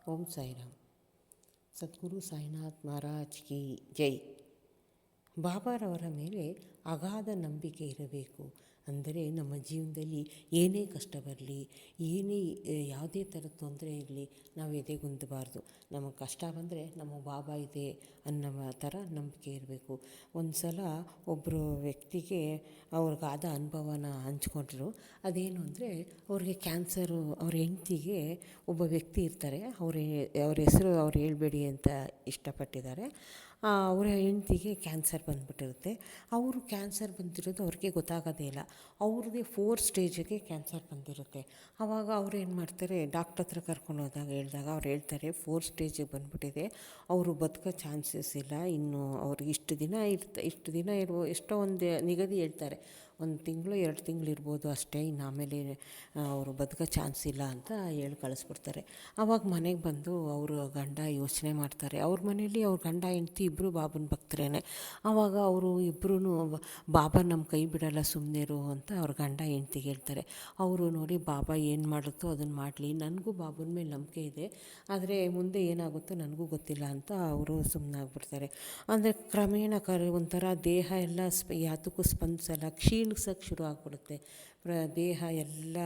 ಓಂ ಸಾಯಿರಾಮ್. ಸದ್ಗುರು ಸಾಯಿನಾಥ್ ಮಹಾರಾಜ್ ಕಿ ಜೈ. ಬಾಬಾರವರ ಮೇಲೆ ಅಗಾಧ ನಂಬಿಕೆ ಇರಬೇಕು. ಅಂದರೆ ನಮ್ಮ ಜೀವನದಲ್ಲಿ ಏನೇ ಕಷ್ಟ ಬರಲಿ, ಏನೇ ಯಾವುದೇ ಥರದ ತೊಂದರೆ ಇರಲಿ, ನಾವು ಎದೆಗುಂದಬಾರ್ದು. ನಮಗೆ ಕಷ್ಟ ಬಂದರೆ ನಮ್ಮ ಬಾಬಾ ಇದೆ ಅನ್ನೋ ಥರ ನಂಬಿಕೆ ಇರಬೇಕು. ಒಂದು ಸಲ ಒಬ್ಬರು ವ್ಯಕ್ತಿಗೆ ಅವ್ರಿಗಾದ ಅನುಭವನ ಹಂಚ್ಕೊಂಡ್ರು. ಅದೇನು ಅಂದರೆ, ಅವ್ರಿಗೆ ಕ್ಯಾನ್ಸರು, ಅವ್ರ ಹೆಂಡ್ತಿಗೆ ಒಬ್ಬ ವ್ಯಕ್ತಿ ಇರ್ತಾರೆ. ಅವ್ರ ಹೆಸರು ಅವ್ರು ಹೇಳ್ಬೇಡಿ ಅಂತ ಇಷ್ಟಪಟ್ಟಿದ್ದಾರೆ. ಅವರ ಹೆಂಡ್ತಿಗೆ ಕ್ಯಾನ್ಸರ್ ಬಂದುಬಿಟ್ಟಿರುತ್ತೆ. ಅವರು ಕ್ಯಾನ್ಸರ್ ಬಂದಿರೋದು ಅವ್ರಿಗೆ ಗೊತ್ತಾಗೋದೇ ಇಲ್ಲ. ಅವ್ರಿಗೆ 4 ಸ್ಟೇಜಿಗೆ ಕ್ಯಾನ್ಸರ್ ಬಂದಿರುತ್ತೆ. ಆವಾಗ ಅವ್ರು ಏನು ಮಾಡ್ತಾರೆ, ಡಾಕ್ಟ್ರ್ ಹತ್ರ ಕರ್ಕೊಂಡು ಹೇಳಿದಾಗ ಅವ್ರು ಹೇಳ್ತಾರೆ, 4 ಸ್ಟೇಜಿಗೆ ಬಂದುಬಿಟ್ಟಿದೆ, ಅವರು ಬದುಕೋ ಚಾನ್ಸಸ್ ಇಲ್ಲ. ಇನ್ನು ಅವ್ರಿಗೆ ಇಷ್ಟು ದಿನ ಎಷ್ಟೋ ಒಂದು ನಿಗದಿ ಹೇಳ್ತಾರೆ, 1 ತಿಂಗಳು 2 ತಿಂಗಳು ಇರ್ಬೋದು ಅಷ್ಟೇ, ಇನ್ನು ಆಮೇಲೆ ಅವರು ಬದುಕೋ ಚಾನ್ಸ್ ಇಲ್ಲ ಅಂತ ಹೇಳಿ ಕಳಿಸ್ಬಿಡ್ತಾರೆ. ಆವಾಗ ಮನೆಗೆ ಬಂದು ಅವರು ಗಂಡ ಯೋಚನೆ ಮಾಡ್ತಾರೆ. ಅವ್ರ ಮನೇಲಿ ಅವ್ರ ಗಂಡ ಹೆಂಡ್ತಿ ಇಬ್ಬರು ಬಾಬನ ಭಕ್ತರೇನೆ. ಆವಾಗ ಅವರು ಇಬ್ಬರೂ ಬಾಬಾ ನಮ್ಮ ಕೈ ಬಿಡಲ್ಲ, ಸುಮ್ಮನಿರು ಅಂತ ಅವ್ರ ಗಂಡ ಹೆಂಡ್ತಿಗೆ ಹೇಳ್ತಾರೆ. ಅವರು ನೋಡಿ, ಬಾಬಾ ಏನು ಮಾಡುತ್ತೋ ಅದನ್ನು ಮಾಡಲಿ, ನನಗೂ ಬಾಬನ ಮೇಲೆ ನಂಬಿಕೆ ಇದೆ, ಆದರೆ ಮುಂದೆ ಏನಾಗುತ್ತೋ ನನಗೂ ಗೊತ್ತಿಲ್ಲ ಅಂತ ಅವರು ಸುಮ್ಮನಾಗ್ಬಿಡ್ತಾರೆ. ಅಂದರೆ ಕ್ರಮೇಣ ಒಂಥರ ದೇಹ ಎಲ್ಲ ಯಾತಕ್ಕೂ ಸ್ಪಂದಿಸಲ್ಲ, ಕ್ಷೀಣಿಸೋಕ್ಕೆ ಶುರು ಆಗಿಬಿಡುತ್ತೆ. ದೇಹ ಎಲ್ಲ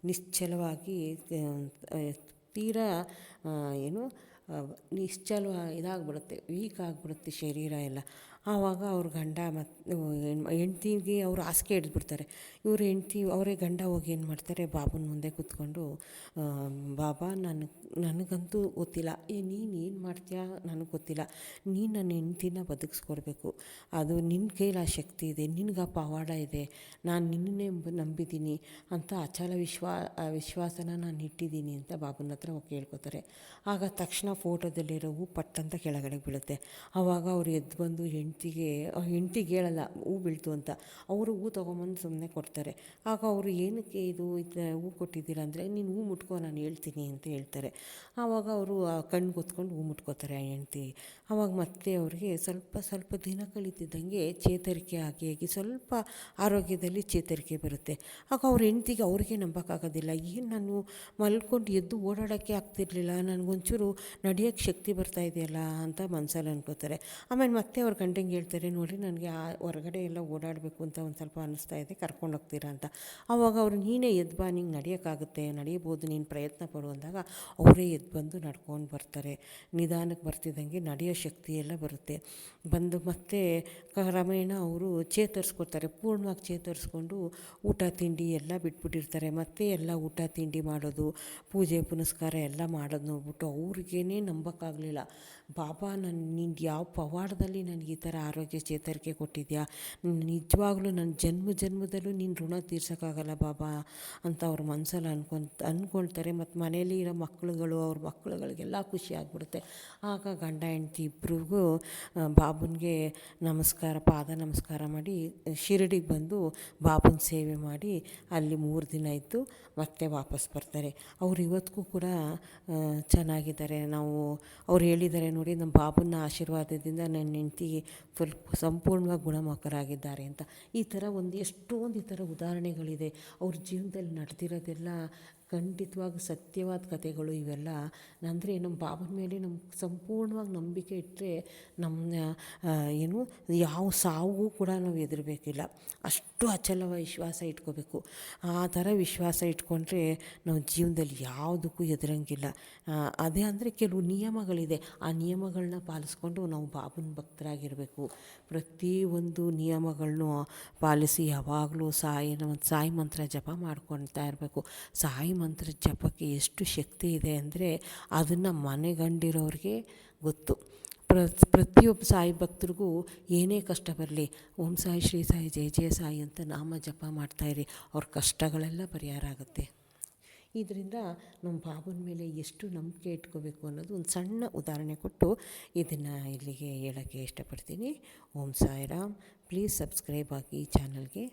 ನಿಶ್ಚಲವಾಗಿ ತೀರಾ ಇದಾಗ್ಬಿಡುತ್ತೆ, ವೀಕ್ ಆಗಿಬಿಡುತ್ತೆ ಶರೀರ ಎಲ್ಲ. ಆವಾಗ ಅವ್ರ ಗಂಡ ಮತ್ತು ಹೆಂಡ್ತಿಗೆ ಅವರು ಹಾಸಿಗೆ ಹಿಡಿದ್ಬಿಡ್ತಾರೆ. ಇವರು ಹೆಂಡ್ತಿ ಅವರೇ ಗಂಡ ಹೋಗಿ ಏನು ಮಾಡ್ತಾರೆ, ಬಾಬನ ಮುಂದೆ ಕೂತ್ಕೊಂಡು, ಬಾಬಾ ನನಗಂತೂ ಗೊತ್ತಿಲ್ಲ, ನೀನು ಏನು ಮಾಡ್ತೀಯಾ ನನಗೆ ಗೊತ್ತಿಲ್ಲ, ನೀನು ನನ್ನ ಹೆಂಡ್ತಿನ ಬದುಕಿಸ್ಕೊಡ್ಬೇಕು, ಅದು ನಿನ್ನ ಕೈಲಿ ಆ ಶಕ್ತಿ ಇದೆ, ನಿನಗೆ ಆ ಪವಾಡ ಇದೆ, ನಾನು ನಿನ್ನನ್ನೇ ನಂಬಿದ್ದೀನಿ ಅಂತ ಅಚಲ ವಿಶ್ವಾಸನ ನಾನು ಇಟ್ಟಿದ್ದೀನಿ ಅಂತ ಬಾಬನ ಹತ್ರ ಹೋಗಿ ಕೇಳ್ಕೊತಾರೆ. ಆಗ ತಕ್ಷಣ ಫೋಟೋದಲ್ಲಿರೋ ಹೂ ಪಟ್ಟಂತ ಕೆಳಗಡೆ ಬೀಳುತ್ತೆ. ಆವಾಗ ಅವ್ರು ಎದ್ದು ಬಂದು ಹೆಂಡ್ತಿಗೆ ಹೇಳಲ್ಲ ಹೂ ಬೀಳ್ತು ಅಂತ, ಅವರು ಹೂ ತೊಗೊಂಬಂದು ಸುಮ್ಮನೆ ಕೊಡ್ತಾರೆ. ಆಗ ಅವರು ಏನಕ್ಕೆ ಇದು ಹೂ ಕೊಟ್ಟಿದ್ದೀರಾ ಅಂದರೆ, ನೀನು ಹೂ ಮುಟ್ಕೋ, ನಾನು ಹೇಳ್ತೀನಿ ಅಂತ ಹೇಳ್ತಾರೆ. ಆವಾಗ ಅವರು ಕಣ್ಣು ಕೂತ್ಕೊಂಡು ಹೂ ಮುಟ್ಕೋತಾರೆ ಆ ಹೆಂಡ್ತಿ. ಆವಾಗ ಮತ್ತೆ ಅವ್ರಿಗೆ ಸ್ವಲ್ಪ ದಿನ ಕಳೀತಿದ್ದಂಗೆ ಚೇತರಿಕೆ ಆಗಿ ಸ್ವಲ್ಪ ಆರೋಗ್ಯದಲ್ಲಿ ಚೇತರಿಕೆ ಬರುತ್ತೆ. ಆಗ ಅವ್ರ ಹೆಂಡ್ತಿಗೆ ಅವ್ರಿಗೆ ನಂಬೋಕ್ಕಾಗೋದಿಲ್ಲ, ಏನು ನಾನು ಮಲ್ಕೊಂಡು ಎದ್ದು ಓಡಾಡೋಕ್ಕೆ ಆಗ್ತಿರ್ಲಿಲ್ಲ, ನನಗೊಂಚೂರು ನಡೆಯೋಕ್ಕೆ ಶಕ್ತಿ ಬರ್ತಾ ಇದೆಯಲ್ಲ ಅಂತ ಮನಸ್ಸಲ್ಲಿ ಅನ್ಕೋತಾರೆ. ಆಮೇಲೆ ಮತ್ತೆ ಅವ್ರ ಗಂಡಂಗೆ ಹೇಳ್ತಾರೆ, ನೋಡಿ ನನಗೆ ಹೊರಗಡೆ ಎಲ್ಲ ಓಡಾಡಬೇಕು ಅಂತ ಒಂದು ಸ್ವಲ್ಪ ಅನ್ನಿಸ್ತಾ ಇದೆ, ಕರ್ಕೊಂಡೋಗ್ತೀರಾ ಅಂತ. ಆವಾಗ ಅವ್ರು, ನೀನೇ ಎದ್ದು ಬಾ, ನಿಂಗೆ ನಡೆಯೋಕ್ಕಾಗುತ್ತೆ, ನಡೆಯಬೋದು, ನೀನು ಪ್ರಯತ್ನ ಪಡು ಅಂದಾಗ ಅವರೇ ಎದ್ದು ಬಂದು ನಡ್ಕೊಂಡು ಬರ್ತಾರೆ. ನಿಧಾನಕ್ಕೆ ಬರ್ತಿದ್ದಂಗೆ ನಡೆಯೋ ಶಕ್ತಿ ಎಲ್ಲ ಬರುತ್ತೆ. ಬಂದು ಮತ್ತೆ ಕ್ರಮೇಣ ಅವರು ಚೇತರಿಸ್ಕೊಡ್ತಾರೆ, ಪೂರ್ಣವಾಗಿ ಚೇತರಿಸ್ಕೊಂಡು ಊಟ ತಿಂಡಿ ಎಲ್ಲ ಬಿಟ್ಬಿಟ್ಟಿರ್ತಾರೆ. ಮತ್ತೆ ಎಲ್ಲ ಊಟ ತಿಂಡಿ ಮಾಡೋದು, ಪೂಜೆ ಪುನಸ್ಕಾರ ಎಲ್ಲ ಮಾಡೋದು ನೋಡ್ಬಿಟ್ಟು ಅವ್ರಿಗೇನೆ ನಂಬೋಕ್ಕಾಗಲಿಲ್ಲ. ಬಾಬಾ, ನೀನು ಯಾವ ಪವಾಡದಲ್ಲಿ ನನಗೆ ಈ ಥರ ಆರೋಗ್ಯ ಚೇತರಿಕೆ ಕೊಟ್ಟಿದ್ಯಾ, ನಿಜವಾಗ್ಲೂ ನನ್ನ ಜನ್ಮದಲ್ಲೂ ನೀನು ಋಣ ತೀರ್ಸೋಕ್ಕಾಗಲ್ಲ ಬಾಬಾ ಅಂತ ಅವ್ರ ಮನಸ್ಸಲ್ಲಿ ಅಂದ್ಕೊಳ್ತಾರೆ. ಮತ್ತು ಮನೇಲಿ ಇರೋ ಅವ್ರ ಮಕ್ಕಳುಗಳಿಗೆಲ್ಲ ಖುಷಿ ಆಗಿಬಿಡುತ್ತೆ. ಆಗ ಗಂಡ ಹೆಂಡ್ತಿ ಇಬ್ರಿಗೂ ಬಾಬನಿಗೆ ಪಾದ ನಮಸ್ಕಾರ ಮಾಡಿ ಶಿರಡಿಗೆ ಬಂದು ಬಾಬನ ಸೇವೆ ಮಾಡಿ ಅಲ್ಲಿ 3 ದಿನ ಇದ್ದು ಮತ್ತೆ ವಾಪಸ್ ಬರ್ತಾರೆ. ಅವ್ರು ಇವತ್ತಿಗೂ ಕೂಡ ಚೆನ್ನಾಗಿದ್ದಾರೆ. ಅವ್ರು ಹೇಳಿದ್ದಾರೆ, ನೋಡಿ ನಮ್ಮ ಬಾಬನ ಆಶೀರ್ವಾದದಿಂದ ನನ್ನ ಹೆಂಡ್ತಿ ಸಂಪೂರ್ಣವಾಗಿ ಗುಣಮುಖರಾಗಿದ್ದಾರೆ ಅಂತ. ಈ ಥರ ಎಷ್ಟೊಂದು ಈ ಥರ ಉದಾಹರಣೆಗಳಿದೆ. ಅವ್ರ ಜೀವನದಲ್ಲಿ ನಡೆದಿರೋದೆಲ್ಲ ಖಂಡಿತವಾಗಿ ಸತ್ಯವಾದ ಕಥೆಗಳು ಇವೆಲ್ಲ. ಅಂದರೆ ನಮ್ಮ ಬಾಬನ ಮೇಲೆ ನಮ್ಗೆ ಸಂಪೂರ್ಣವಾಗಿ ನಂಬಿಕೆ ಇಟ್ಟರೆ ಯಾವ ಸಾವು ಕೂಡ ನಾವು ಹೆದರಬೇಕಿಲ್ಲ, ಅಷ್ಟು ಅಚಲ ವಿಶ್ವಾಸ ಇಟ್ಕೋಬೇಕು. ಆ ಥರ ವಿಶ್ವಾಸ ಇಟ್ಕೊಂಡ್ರೆ ನಾವು ಜೀವನದಲ್ಲಿ ಯಾವುದಕ್ಕೂ ಹೆದರಂಗಿಲ್ಲ. ಅದೇ ಅಂದರೆ ಕೆಲವು ನಿಯಮಗಳಿದೆ, ಆ ನಿಯಮಗಳನ್ನ ಪಾಲಿಸ್ಕೊಂಡು ನಾವು ಬಾಬನ ಭಕ್ತರಾಗಿರಬೇಕು. ಪ್ರತಿಯೊಂದು ನಿಯಮಗಳನ್ನು ಪಾಲಿಸಿ ಯಾವಾಗಲೂ ಸಾಯಿ ಮಂತ್ರ ಜಪ ಮಾಡ್ಕೊಳ್ತಾ ಇರಬೇಕು. ಸಾಯಿ ಮಂತ್ರ ಜಪಕ್ಕೆ ಎಷ್ಟು ಶಕ್ತಿ ಇದೆ ಅಂದರೆ ಅದನ್ನು ಮನೆಗಂಡಿರೋರಿಗೆ ಗೊತ್ತು. ಪ್ರತಿಯೊಬ್ಬ ಸಾಯಿ ಭಕ್ತರಿಗೂ ಏನೇ ಕಷ್ಟ ಬರಲಿ, ಓಂ ಸಾಯಿ ಶ್ರೀ ಸಾಯಿ ಜಯ ಜಯ ಸಾಯಿ ಅಂತ ನಾಮ ಜಪ ಮಾಡ್ತಾಯಿರಿ, ಅವ್ರ ಕಷ್ಟಗಳೆಲ್ಲ ಪರಿಹಾರ ಆಗುತ್ತೆ. ಇದರಿಂದ ನಮ್ಮ ಬಾಬನ ಮೇಲೆ ಎಷ್ಟು ನಂಬಿಕೆ ಇಟ್ಕೋಬೇಕು ಅನ್ನೋದು ಒಂದು ಸಣ್ಣ ಉದಾಹರಣೆ ಕೊಟ್ಟು ಇದನ್ನು ಇಲ್ಲಿಗೆ ಹೇಳೋಕ್ಕೆ ಇಷ್ಟಪಡ್ತೀನಿ. ಓಂ ಸಾಯಿರಾಮ್. ಪ್ಲೀಸ್ ಸಬ್ಸ್ಕ್ರೈಬ್ ಆಗಿ ಈ ಚಾನಲ್ಗೆ.